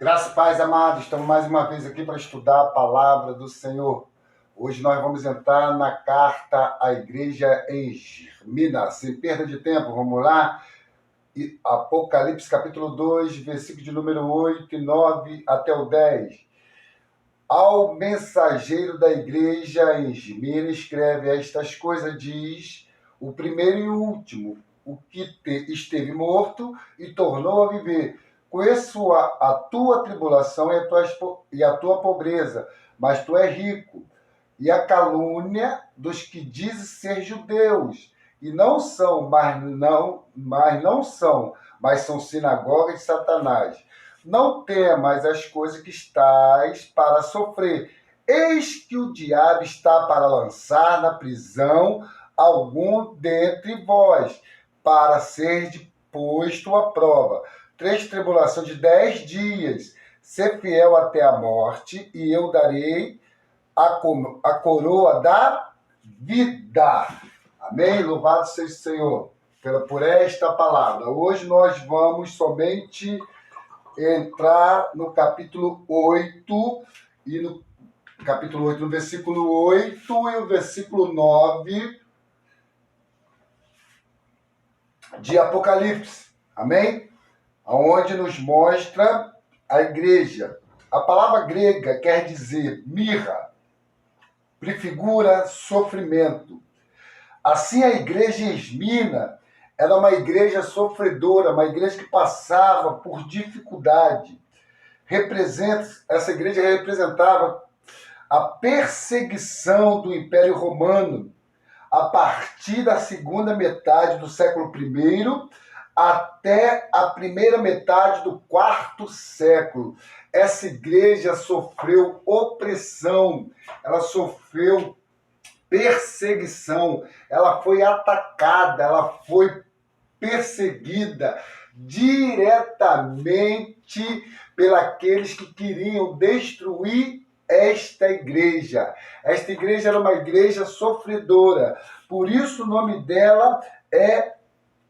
Graça e paz, amados. Estamos mais uma vez aqui para estudar a palavra do Senhor. Hoje nós vamos entrar na carta à igreja em Esmirna. Sem perda de tempo, vamos lá. Apocalipse capítulo 2, versículo de número 8 e 9 até o 10. Ao mensageiro da igreja em Esmirna escreve: estas coisas diz o primeiro e o último, o que esteve morto e tornou a viver. Conheço a tua tribulação e a tua pobreza, mas tu és rico. E a calúnia dos que dizem ser judeus, e não são, mas são sinagogas de Satanás. Não temas as coisas que estás para sofrer. Eis que o diabo está para lançar na prisão algum dentre vós, para ser posto à prova. 3 tribulações de 10 dias. Ser fiel até a morte, e eu darei a coroa da vida. Amém? Louvado seja o Senhor por esta palavra. Hoje nós vamos somente entrar no capítulo 8, e no capítulo 8, no versículo 8 e o versículo 9 de Apocalipse. Amém? Onde nos mostra a igreja. A palavra grega quer dizer mirra, prefigura sofrimento. Assim, a igreja em Esmirna era uma igreja sofredora, uma igreja que passava por dificuldade. Essa igreja representava a perseguição do Império Romano a partir da segunda metade do século I até a primeira metade do quarto século. Essa igreja sofreu opressão, ela sofreu perseguição, ela foi atacada, ela foi perseguida diretamente pelos que queriam destruir esta igreja. Esta igreja era uma igreja sofredora, por isso o nome dela é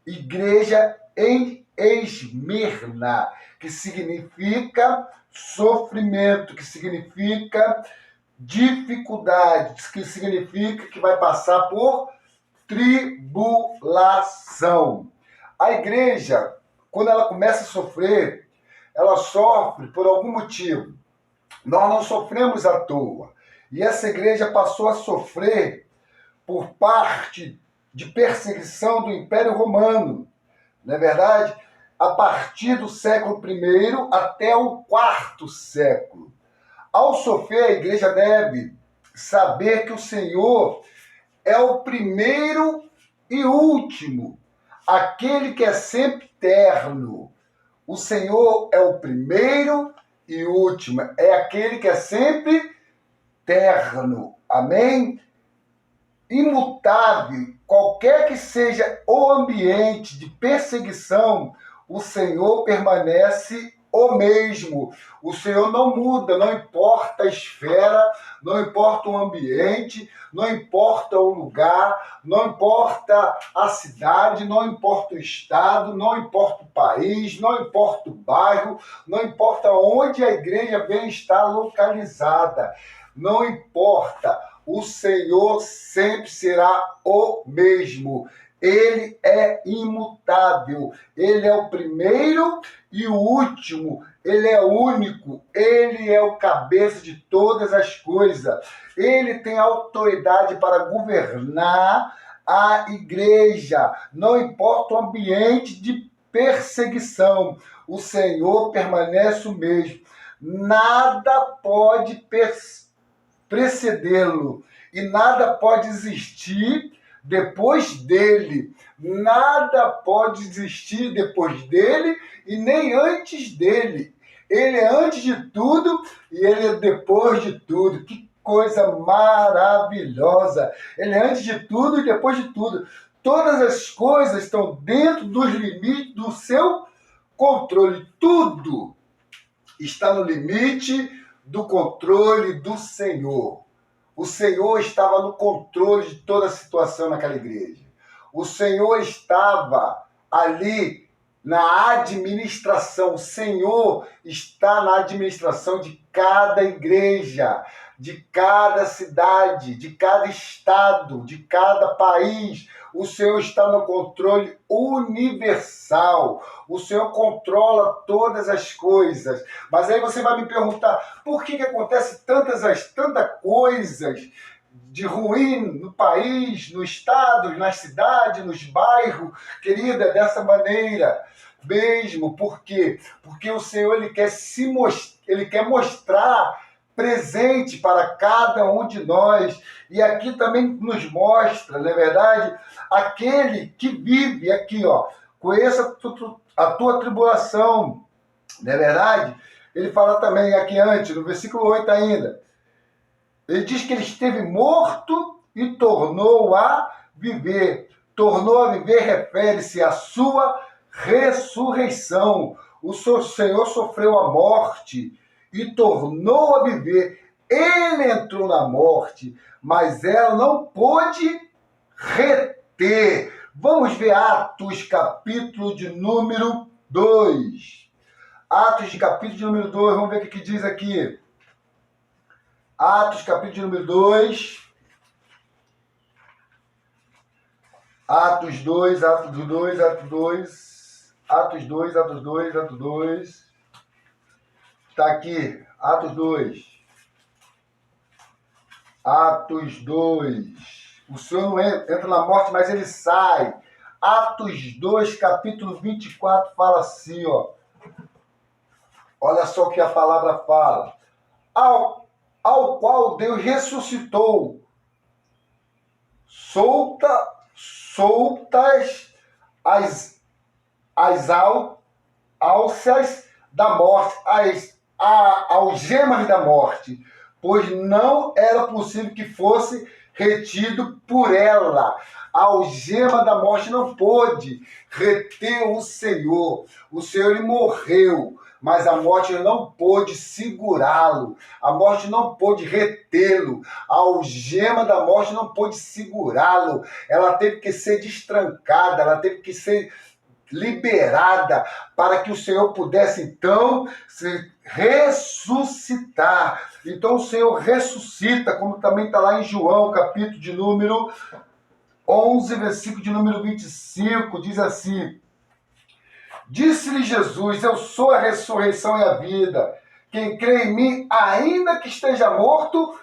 Igreja em Esmirna, que significa sofrimento, que significa dificuldade, que significa que vai passar por tribulação. A igreja, quando ela começa a sofrer, ela sofre por algum motivo. Nós não sofremos à toa. E essa igreja passou a sofrer por parte de perseguição do Império Romano, não é verdade? A partir do século I até o quarto século. Ao sofrer, a igreja deve saber que o Senhor é o primeiro e último, aquele que é sempre eterno. O Senhor é o primeiro e último, é aquele que é sempre eterno. Amém? Imutável, qualquer que seja o ambiente de perseguição, o Senhor permanece o mesmo. O Senhor não muda, não importa a esfera, não importa o ambiente, não importa o lugar, não importa a cidade, não importa o estado, não importa o país, não importa o bairro, não importa onde a igreja vem estar localizada, não importa. O Senhor sempre será o mesmo. Ele é imutável. Ele é o primeiro e o último. Ele é único. Ele é o cabeça de todas as coisas. Ele tem autoridade para governar a igreja. Não importa o ambiente de perseguição. O Senhor permanece o mesmo. Nada pode precedê-lo, e nada pode existir depois dele. Nada pode existir depois dele e nem antes dele. Ele é antes de tudo e ele é depois de tudo. Que coisa maravilhosa! Ele é antes de tudo e depois de tudo. Todas as coisas estão dentro dos limites do seu controle. Tudo está no limite do controle do Senhor. O Senhor estava no controle de toda a situação naquela igreja. O Senhor estava ali na administração. O Senhor está na administração de cada igreja, de cada cidade, de cada estado, de cada país. O Senhor está no controle universal. O Senhor controla todas as coisas. Mas aí você vai me perguntar, por que acontece tantas coisas de ruim no país, no estado, nas cidades, nos bairros? Querida, dessa maneira mesmo. Por quê? Porque o Senhor ele quer mostrar presente para cada um de nós. E aqui também nos mostra, não é verdade? Aquele que vive aqui, ó, conheça a tua tribulação, não é verdade? Ele fala também aqui antes, no versículo 8 ainda. Ele diz que ele esteve morto e tornou a viver. Tornou a viver refere-se à sua ressurreição. O Senhor sofreu a morte e tornou a viver. Ele entrou na morte, mas ela não pôde reter. Vamos ver Atos, capítulo de número 2. Atos, de capítulo de número 2, vamos ver o que diz aqui. Atos, capítulo de número 2. Atos 2, Atos 2, Atos 2. Atos 2, Atos 2, Atos 2. Está aqui, Atos 2. Atos 2. O Senhor não entra na morte, mas ele sai. Atos 2, capítulo 24, fala assim, ó. Olha só o que a palavra fala. Ao qual Deus ressuscitou, soltas as alças da morte, as algemas da morte, pois não era possível que fosse retido por ela. A algema da morte não pôde reter o Senhor. O Senhor, ele morreu, mas a morte não pôde segurá-lo. A morte não pôde retê-lo. A algema da morte não pôde segurá-lo. Ela teve que ser destrancada, ela teve que ser liberada para que o Senhor pudesse, então, se ressuscitar. Então, o Senhor ressuscita, como também está lá em João, capítulo de número 11, versículo de número 25, diz assim: disse-lhe Jesus, eu sou a ressurreição e a vida. Quem crê em mim, ainda que esteja morto,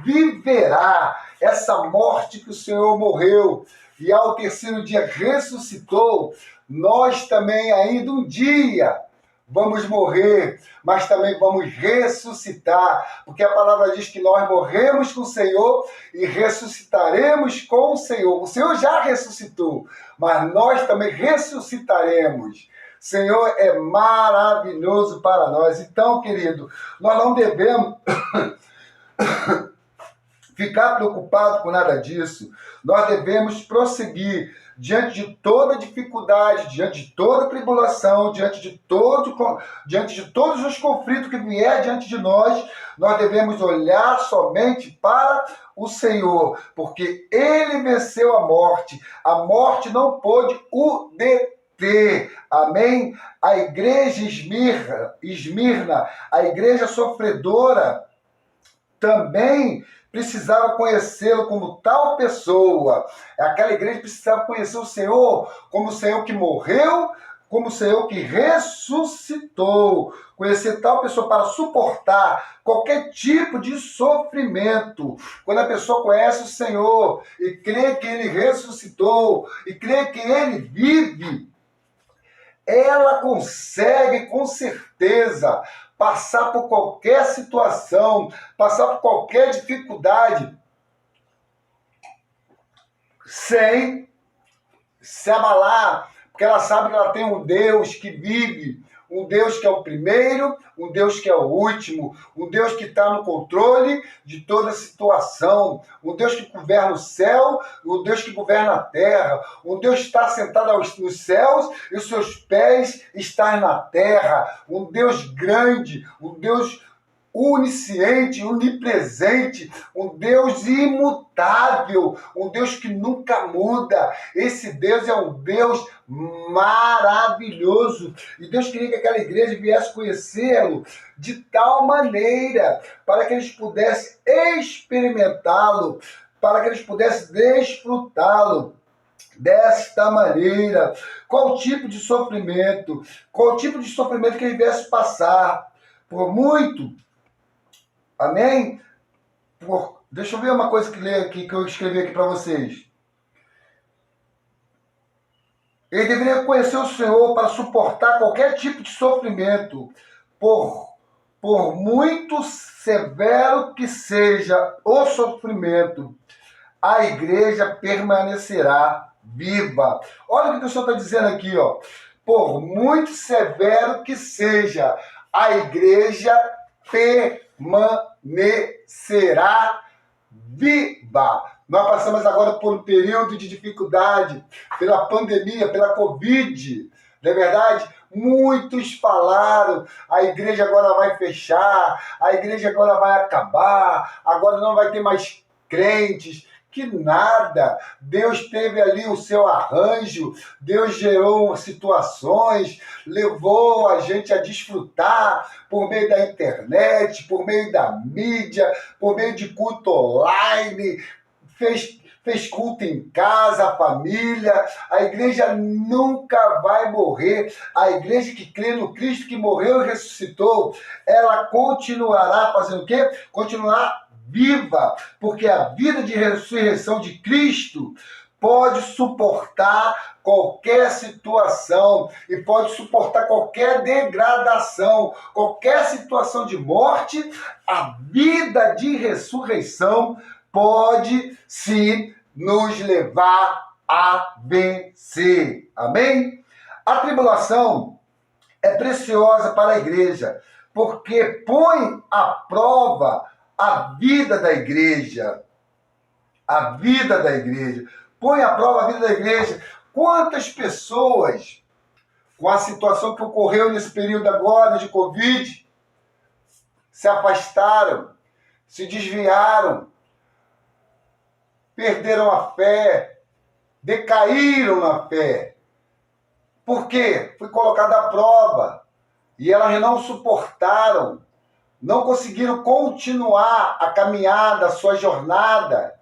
viverá. Essa morte que o Senhor morreu e ao terceiro dia ressuscitou, nós também ainda um dia vamos morrer, mas também vamos ressuscitar, porque a palavra diz que nós morremos com o Senhor e ressuscitaremos com o Senhor. O Senhor já ressuscitou, mas nós também ressuscitaremos. Senhor é maravilhoso para nós. Então, querido, nós não devemos ficar preocupado com nada disso. Nós devemos prosseguir diante de toda dificuldade, diante de toda tribulação, diante de todos os conflitos que vier diante de nós. Nós devemos olhar somente para o Senhor, porque Ele venceu a morte. A morte não pôde o deter. Amém? A igreja Esmirna, a igreja sofredora, também precisava conhecê-lo como tal pessoa. Aquela igreja precisava conhecer o Senhor como o Senhor que morreu, como o Senhor que ressuscitou. Conhecer tal pessoa para suportar qualquer tipo de sofrimento. Quando a pessoa conhece o Senhor e crê que Ele ressuscitou, e crê que Ele vive, ela consegue com certeza passar por qualquer situação, passar por qualquer dificuldade, sem se abalar, porque ela sabe que ela tem um Deus que vive, um Deus que é o primeiro, um Deus que é o último, um Deus que está no controle de toda a situação, um Deus que governa o céu, um Deus que governa a terra, um Deus que está sentado nos céus e os seus pés estão na terra, um Deus grande, um Deus onisciente, onipresente, um Deus imutável, um Deus que nunca muda. Esse Deus é um Deus maravilhoso. E Deus queria que aquela igreja viesse conhecê-lo de tal maneira para que eles pudessem experimentá-lo, para que eles pudessem desfrutá-lo desta maneira. Qual tipo de sofrimento? Qual tipo de sofrimento que ele viesse passar? Por muito. Amém? Deixa eu ver uma coisa que eu escrevi aqui para vocês. Ele deveria conhecer o Senhor para suportar qualquer tipo de sofrimento, por muito severo que seja o sofrimento, a igreja permanecerá viva. Olha o que o Senhor está dizendo aqui, ó. Por muito severo que seja, a igreja permanecerá viva. Nós passamos agora por um período de dificuldade, pela pandemia, pela Covid, não é verdade? Muitos falaram, a igreja agora vai fechar, a igreja agora vai acabar, agora não vai ter mais crentes. Que nada, Deus teve ali o seu arranjo, Deus gerou situações, levou a gente a desfrutar por meio da internet, por meio da mídia, por meio de culto online, fez culto em casa, a família. A igreja nunca vai morrer. A igreja que crê no Cristo que morreu e ressuscitou, ela continuará fazendo o quê? Continuará viva, porque a vida de ressurreição de Cristo pode suportar qualquer situação e pode suportar qualquer degradação, qualquer situação de morte. A vida de ressurreição pode sim nos levar a vencer. Amém? A tribulação é preciosa para a igreja, porque põe à prova a vida da igreja. A vida da igreja. Põe à prova a vida da igreja. Quantas pessoas, com a situação que ocorreu nesse período agora de Covid, se afastaram, se desviaram, perderam a fé, decaíram na fé. Por quê? Foi colocada à prova. E elas não suportaram, não conseguiram continuar a caminhada, a sua jornada.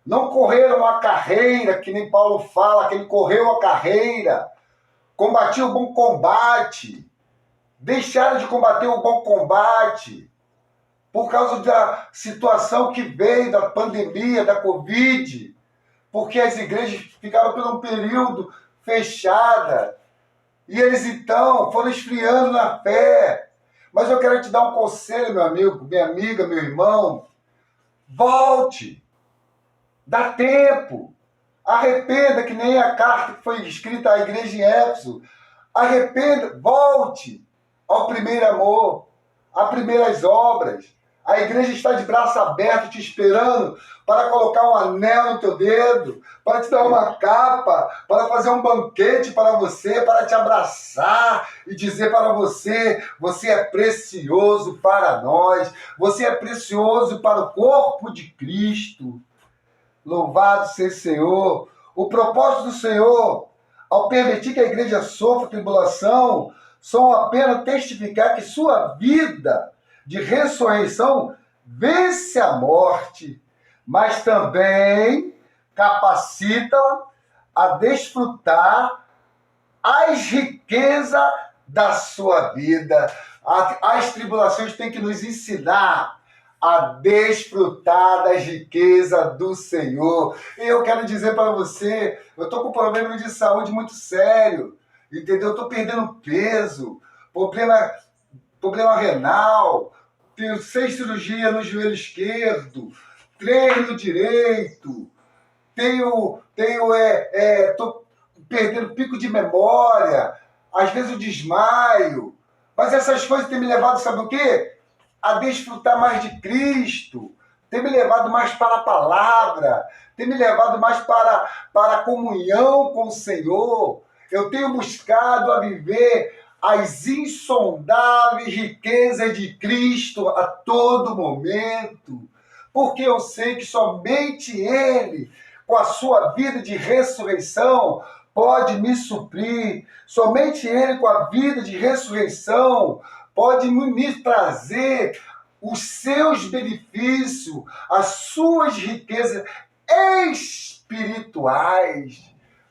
Não correram a carreira, que nem Paulo fala, que ele correu a carreira. Combatiu o bom combate. Deixaram de combater o bom combate por causa da situação que veio da pandemia, da Covid, porque as igrejas ficaram por um período fechada, e eles então foram esfriando na fé. Mas eu quero te dar um conselho, meu amigo, minha amiga, meu irmão. Volte, dá tempo, arrependa, que nem a carta que foi escrita à igreja em Éfeso. Arrependa, volte ao primeiro amor, às primeiras obras. A igreja está de braço aberto te esperando para colocar um anel no teu dedo, para te dar uma capa, para fazer um banquete para você, para te abraçar e dizer para você: você é precioso para nós, você é precioso para o corpo de Cristo. Louvado seja o Senhor. O propósito do Senhor, ao permitir que a igreja sofra tribulação, são apenas testificar que sua vida de ressurreição vence a morte, mas também capacita-la a desfrutar as riquezas da sua vida. As tribulações têm que nos ensinar a desfrutar das riquezas do Senhor. E eu quero dizer para você, eu estou com um problema de saúde muito sério, entendeu? Eu estou perdendo peso, problema renal, tenho 6 cirurgias no joelho esquerdo, 3 no direito, tô perdendo pico de memória, às vezes eu desmaio, mas essas coisas têm me levado, sabe o quê? A desfrutar mais de Cristo, tem me levado mais para a palavra, tem me levado mais para a comunhão com o Senhor. Eu tenho buscado a viver as insondáveis riquezas de Cristo a todo momento, porque eu sei que somente Ele, com a sua vida de ressurreição, pode me suprir. Somente Ele, com a vida de ressurreição, pode me trazer os seus benefícios, as suas riquezas espirituais.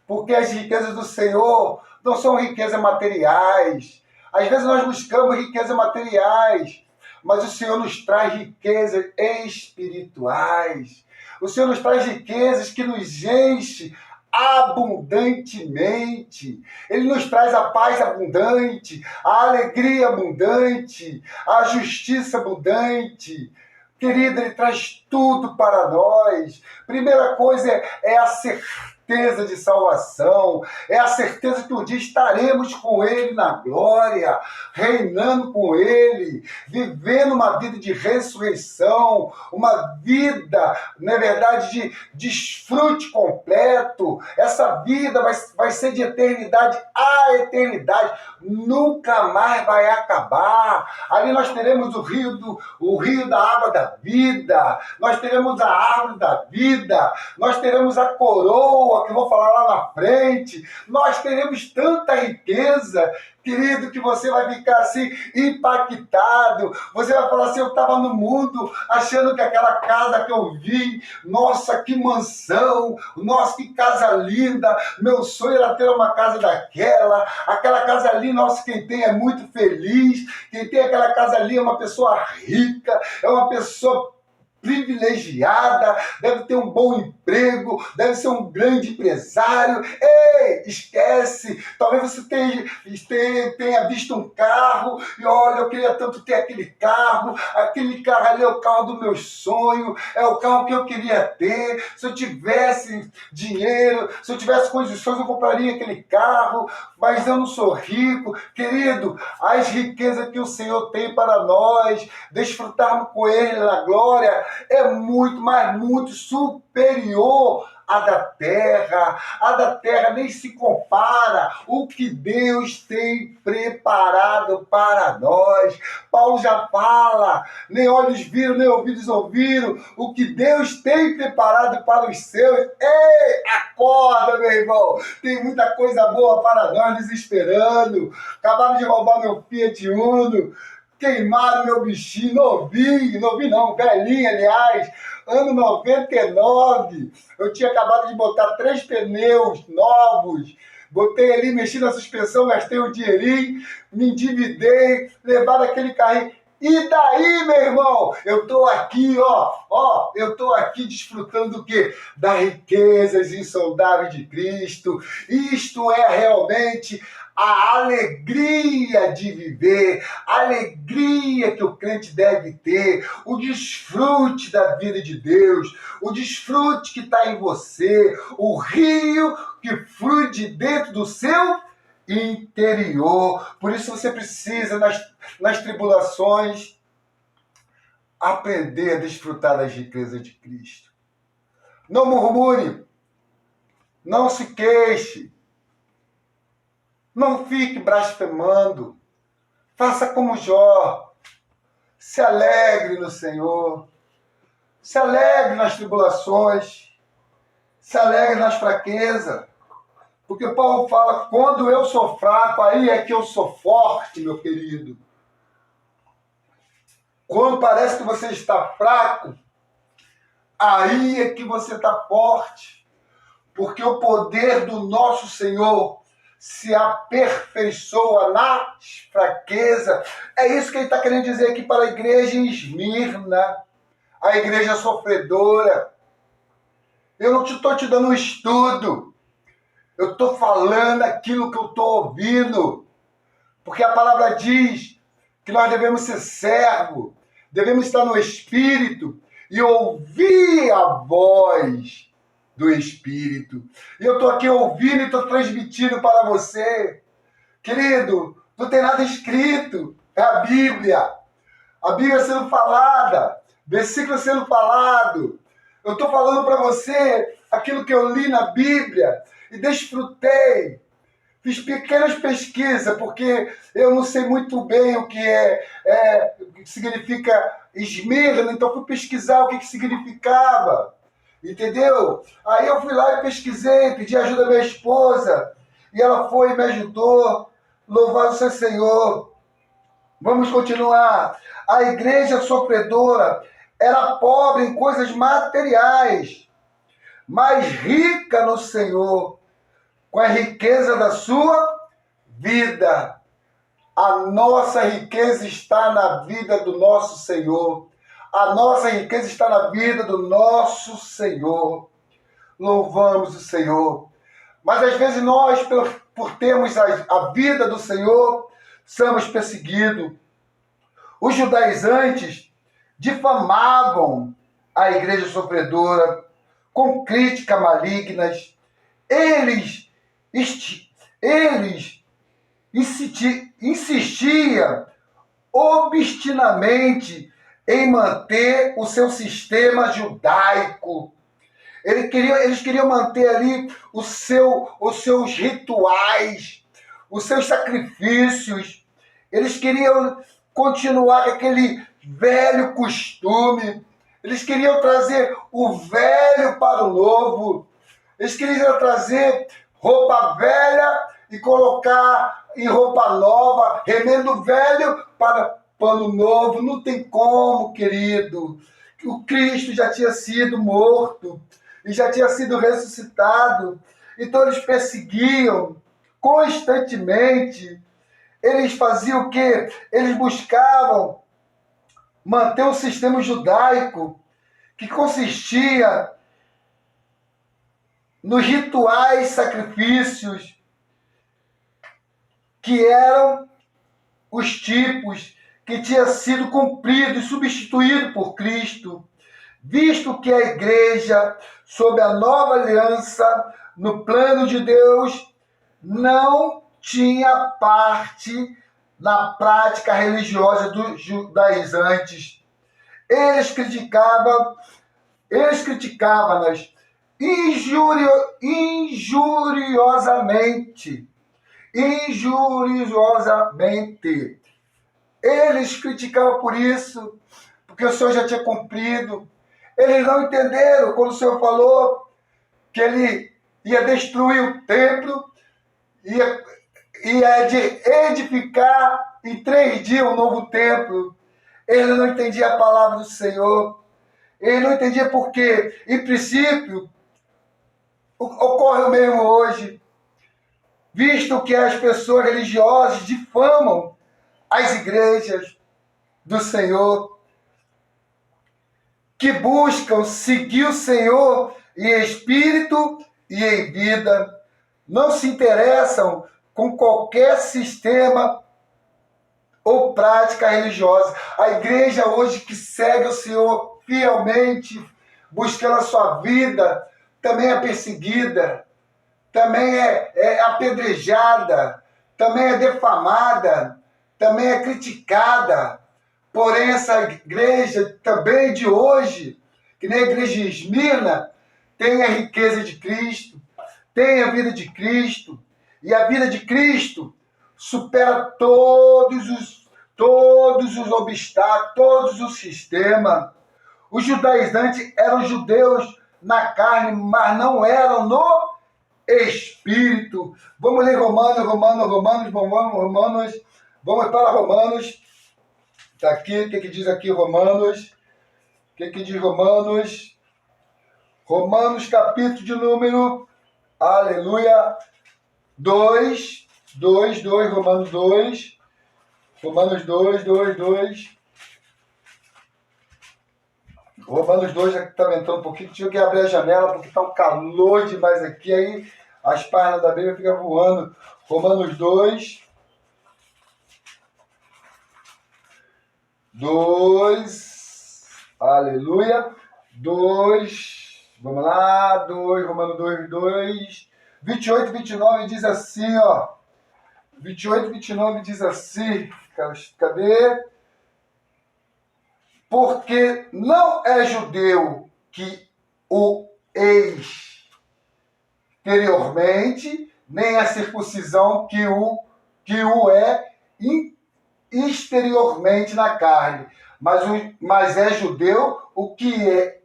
Porque as riquezas do Senhor não são riquezas materiais. Às vezes nós buscamos riquezas materiais, mas o Senhor nos traz riquezas espirituais. O Senhor nos traz riquezas que nos enche abundantemente. Ele nos traz a paz abundante, a alegria abundante, a justiça abundante. Querido, Ele traz tudo para nós. Primeira coisa é a certeza de salvação, é a certeza que um dia estaremos com Ele na glória, reinando com Ele, vivendo uma vida de ressurreição, uma vida, na verdade, de desfrute completo. Essa vida vai ser de eternidade a eternidade, nunca mais vai acabar. Ali nós teremos o rio da água da vida, nós teremos a árvore da vida, nós teremos a coroa, que eu vou falar lá na frente, nós teremos tanta riqueza, querido, que você vai ficar assim impactado. Você vai falar assim: eu estava no mundo achando que aquela casa que eu vi, nossa, que mansão, nossa, que casa linda, meu sonho era ter uma casa daquela, aquela casa ali, nossa, quem tem é muito feliz, quem tem aquela casa ali é uma pessoa rica, é uma pessoa privilegiada, deve ter um bom emprego, deve ser um grande empresário. Ei, esquece! Talvez você tenha visto um carro e olha, eu queria tanto ter aquele carro ali é o carro do meu sonho, é o carro que eu queria ter. Se eu tivesse dinheiro, se eu tivesse condições, eu compraria aquele carro, mas eu não sou rico. Querido, as riquezas que o Senhor tem para nós, desfrutarmos com Ele na glória, é muito, mas muito superior à da terra. A da terra nem se compara o que Deus tem preparado para nós. Paulo já fala: nem olhos viram, nem ouvidos ouviram o que Deus tem preparado para os seus. Ei, acorda, meu irmão! Tem muita coisa boa para nós nos esperando. Acabaram de roubar meu Fiat Uno, queimaram meu bichinho, novinho não, velhinho, aliás, ano 99. Eu tinha acabado de botar 3 pneus novos, botei ali, mexi na suspensão, gastei um dinheirinho, me endividei, levaram aquele carrinho. E daí, meu irmão, eu tô aqui, eu tô aqui desfrutando do quê? Das riquezas insondáveis de Cristo. Isto é realmente a alegria de viver, a alegria que o crente deve ter, o desfrute da vida de Deus, o desfrute que está em você, o rio que flui de dentro do seu interior. Por isso você precisa, nas tribulações, aprender a desfrutar das riquezas de Cristo. Não murmure, não se queixe, não fique blasfemando. Faça como Jó. Se alegre no Senhor. Se alegre nas tribulações. Se alegre nas fraquezas. Porque Paulo fala: quando eu sou fraco, aí é que eu sou forte, meu querido. Quando parece que você está fraco, aí é que você está forte. Porque o poder do nosso Senhor se aperfeiçoa nas fraquezas. É isso que ele está querendo dizer aqui para a igreja em Esmirna, a igreja sofredora. Eu não estou te dando um estudo, eu estou falando aquilo que eu estou ouvindo, porque a palavra diz que nós devemos ser servos, devemos estar no Espírito e ouvir a voz do Espírito. E eu estou aqui ouvindo e estou transmitindo para você. Querido, não tem nada escrito. É a Bíblia sendo falada, versículo sendo falado. Eu estou falando para você aquilo que eu li na Bíblia e desfrutei. fiz pequenas pesquisas, porque eu não sei muito bem o que significa Esmirna, então fui pesquisar o que significava, entendeu? Aí eu fui lá e pesquisei, pedi ajuda à minha esposa, e ela foi e me ajudou. Louvado seja o Senhor. Vamos continuar. A igreja sofredora era pobre em coisas materiais, mas rica no Senhor, com a riqueza da sua vida. A nossa riqueza está na vida do nosso Senhor. A nossa riqueza está na vida do nosso Senhor. Louvamos o Senhor. Mas às vezes nós, por termos a vida do Senhor, somos perseguidos. Os judaizantes difamavam a igreja sofredora com críticas malignas. Eles insistiam obstinadamente manter o seu sistema judaico. Eles queriam manter ali os seus rituais, os seus sacrifícios. Eles queriam continuar com aquele velho costume. Eles queriam trazer o velho para o novo. Eles queriam trazer roupa velha e colocar em roupa nova, remendo velho para pano novo. Não tem como, querido. O Cristo já tinha sido morto e já tinha sido ressuscitado. Então eles perseguiam constantemente. Eles faziam o quê? Eles buscavam manter o sistema judaico, que consistia nos rituais sacrifícios, que eram os tipos que tinha sido cumprido e substituído por Cristo, visto que a igreja, sob a nova aliança, no plano de Deus, não tinha parte na prática religiosa dos judaizantes. Eles criticavam-nas injuriosamente. Eles criticavam por isso, porque o Senhor já tinha cumprido. Eles não entenderam quando o Senhor falou que ele ia destruir o templo, ia edificar em 3 dias um novo templo. Ele não entendia a palavra do Senhor. Ele não entendia por quê. Em princípio, ocorre o mesmo hoje, visto que as pessoas religiosas difamam as igrejas do Senhor, que buscam seguir o Senhor em espírito e em vida, não se interessam com qualquer sistema ou prática religiosa. A igreja hoje que segue o Senhor fielmente, buscando a sua vida, também é perseguida, também é apedrejada, também é defamada, também é criticada. Porém, essa igreja também de hoje, que nem a igreja de Esmirna, tem a riqueza de Cristo, tem a vida de Cristo, e a vida de Cristo supera todos os obstáculos, todos os sistemas. Os judaizantes eram judeus na carne, mas não eram no espírito. Vamos ler Romanos. Vamos para Romanos. Está aqui, o que diz aqui Romanos? O que diz Romanos? Romanos, capítulo de número, aleluia, 2, Romanos 2. Romanos 2. Romanos 2 já está ventando um pouquinho, tive que abrir a janela porque está um calor demais aqui, aí as páginas da Bíblia ficam voando. Romanos 2, aleluia, 2, vamos lá, Romanos 2, 28 e 29 diz assim, ó, 28 e 29 diz assim, cadê? Porque não é judeu que o exteriormente, nem a circuncisão que o é exteriormente na carne, mas é judeu o que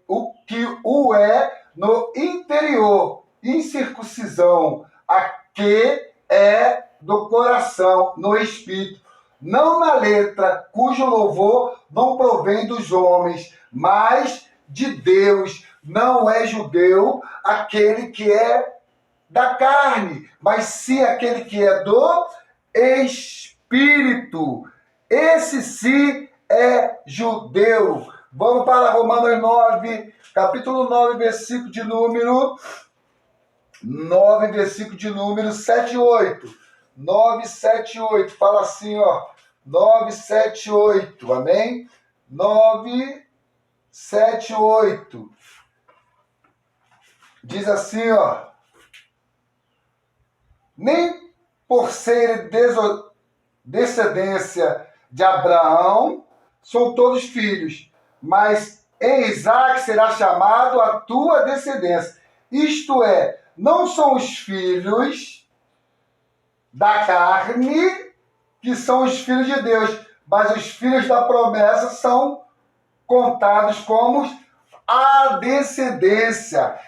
o é no interior, incircuncisão, a que é do coração, no espírito, não na letra, cujo louvor não provém dos homens, mas de Deus. Não é judeu aquele que é da carne, mas sim aquele que é do espírito. Esse sim é judeu. Vamos para Romanos 9, capítulo 9, versículo de número 7 e 8. 9, 7 e 8. Fala assim, ó. 9, 7 e 8. Amém? 9, 7 e 8. Diz assim, ó. Nem por ser descendência de Abraão são todos filhos, mas em Isaac será chamado a tua descendência. Isto é, não são os filhos da carne que são os filhos de Deus, mas os filhos da promessa são contados como a descendência.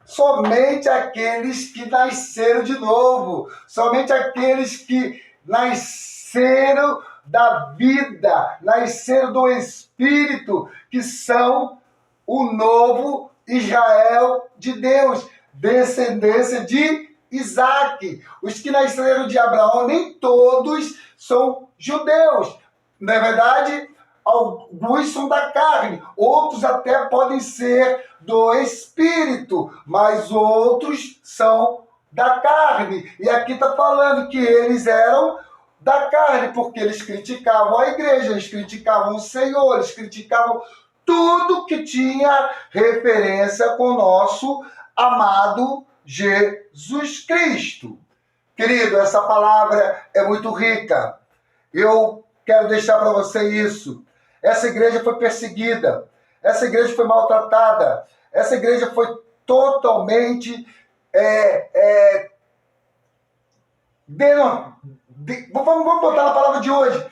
Somente aqueles que nasceram de novo, somente aqueles que nasceram da vida, nasceram do Espírito, que são o novo Israel de Deus, descendência de Isaac. Os que nasceram de Abraão, nem todos são judeus. Na verdade, alguns são da carne, outros até podem ser do Espírito, mas outros são da carne. E aqui está falando que eles eram da carne, porque eles criticavam a igreja, eles criticavam o Senhor, eles criticavam tudo que tinha referência com o nosso amado Jesus Cristo. Querido, essa palavra é muito rica. Eu quero deixar para você isso. Essa igreja foi perseguida, essa igreja foi maltratada, essa igreja foi totalmente vamos botar na palavra de hoje,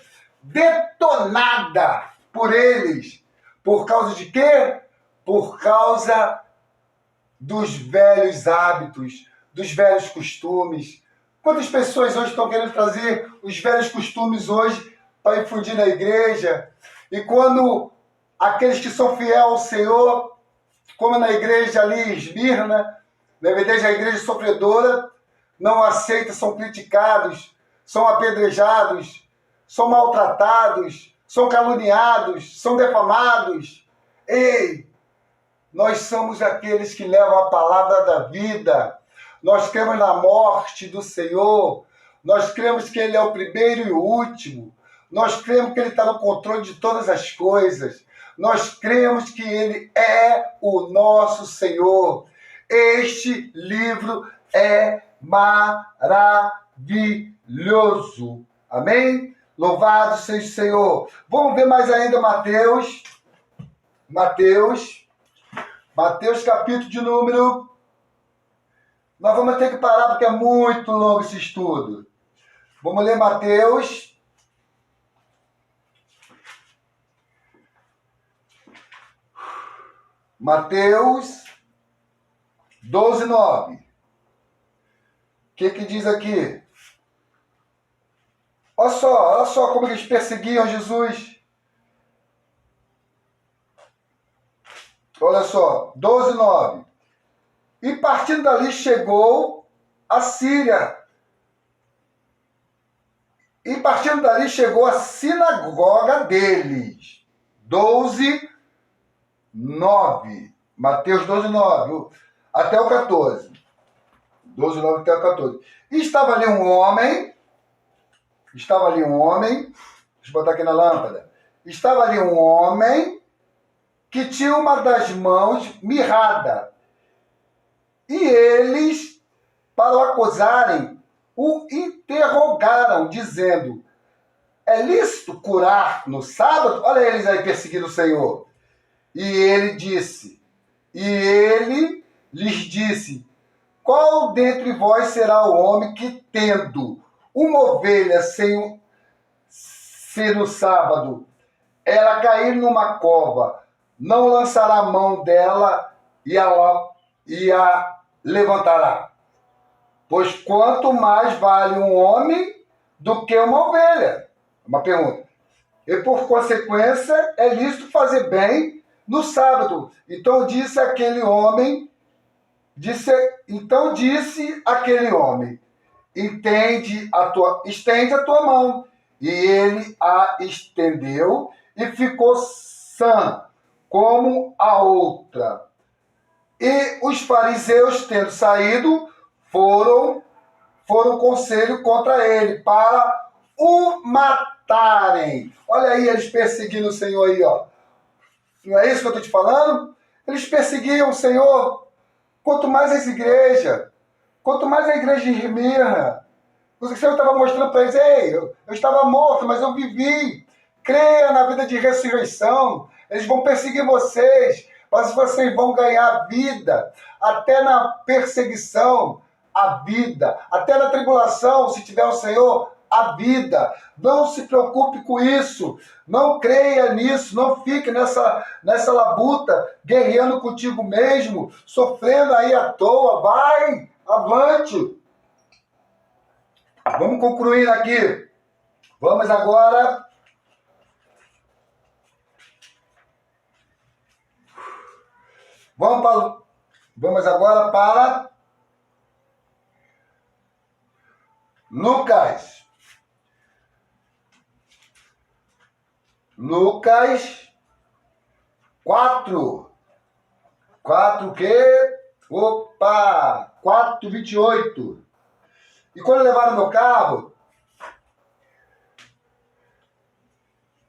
detonada por eles. Por causa de quê? Por causa dos velhos hábitos, dos velhos costumes. Quantas pessoas hoje estão querendo trazer os velhos costumes hoje para infundir na igreja? E quando aqueles que são fiéis ao Senhor, como na igreja ali, Esmirna, na verdade a igreja sofredora, não aceita, são criticados, são apedrejados, são maltratados, são caluniados, são defamados. Ei, nós somos aqueles que levam a palavra da vida. Nós cremos na morte do Senhor. Nós cremos que Ele é o primeiro e o último. Nós cremos que Ele está no controle de todas as coisas. Nós cremos que Ele é o nosso Senhor. Este livro é maravilhoso. Amém? Louvado seja o Senhor. Vamos ver mais ainda Mateus capítulo de número... Nós vamos ter que parar porque é muito longo esse estudo. Vamos ler Mateus. Mateus 12, 9. O que diz aqui? Olha só como eles perseguiam Jesus. Olha só, 12, 9. E partindo dali chegou a Síria. E partindo dali chegou a sinagoga deles. 12, 9. Mateus 12, 9. Até o 14. 12, 9 até o 14. E estava ali um homem. Deixa eu botar aqui na lâmpada. Estava ali um homem que tinha uma das mãos mirrada. E eles, para o acusarem, o interrogaram, dizendo: é lícito curar no sábado? Olha eles aí perseguindo o Senhor. E ele lhes disse: qual dentre vós será o homem que, tendo uma ovelha se no sábado ela cair numa cova, não lançará a mão dela e a levantará? Pois quanto mais vale um homem do que uma ovelha? Uma pergunta. E por consequência, é lícito fazer bem no sábado. Então disse aquele homem, estende a tua mão. E ele a estendeu e ficou sã, como a outra. E os fariseus, tendo saído, foram conselho contra ele, para o matarem. Olha aí, eles perseguindo o Senhor aí, ó. Não é isso que eu estou te falando? Eles perseguiam o Senhor. Quanto mais essa igreja, quanto mais a igreja de Esmirna, o Senhor estava mostrando para eles: ei, eu estava morto, mas eu vivi. Creia na vida de ressurreição. Eles vão perseguir vocês, mas vocês vão ganhar vida. Até na perseguição, a vida. Até na tribulação, se tiver o Senhor, a vida. Não se preocupe com isso. Não creia nisso. Não fique nessa labuta, guerreando contigo mesmo, sofrendo aí à toa. Vai, avante. Vamos concluir aqui. Vamos agora... Vamos agora para Lucas. Lucas 4. 4 o quê? 4:28. E quando levaram meu carro,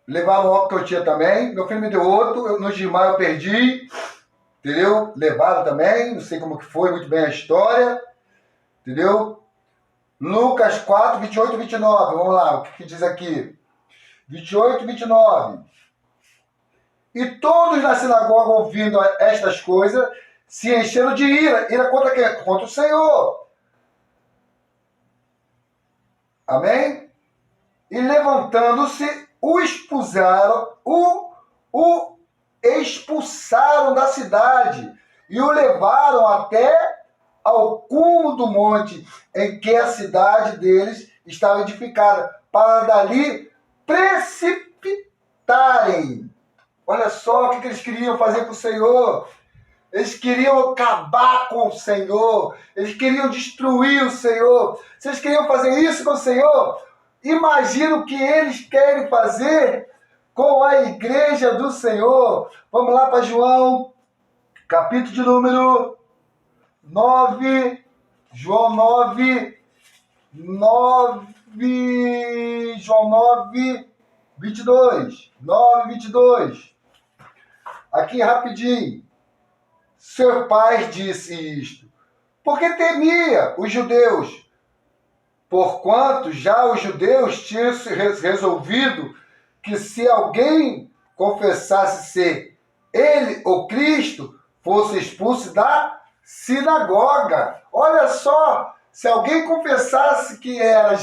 levaram o óculos que eu tinha também. Meu filho me deu outro, no Gimar eu perdi. Entendeu? Levaram também, não sei como que foi muito bem a história. Entendeu? Lucas 4, 28 e 29. Vamos lá, o que diz aqui? 28 e 29. E todos na sinagoga, ouvindo estas coisas, se encheram de ira. Ira contra quem? Contra o Senhor. Amém? E levantando-se, o expulsaram da cidade e o levaram até ao cume do monte em que a cidade deles estava edificada, para dali precipitarem. Olha só o que eles queriam fazer com o Senhor. Eles queriam acabar com o Senhor. Eles queriam destruir o Senhor. Se eles queriam fazer isso com o Senhor, imagina o que eles querem fazer com a igreja do Senhor. Vamos lá para João, capítulo de número 9. João 9, João 9, 22. 9, 22. Aqui rapidinho. Seu pai disse isto, porque temia os judeus, porquanto já os judeus tinham resolvido que se alguém confessasse ser ele ou Cristo, fosse expulso da sinagoga. Olha só, se alguém confessasse que era Jesus,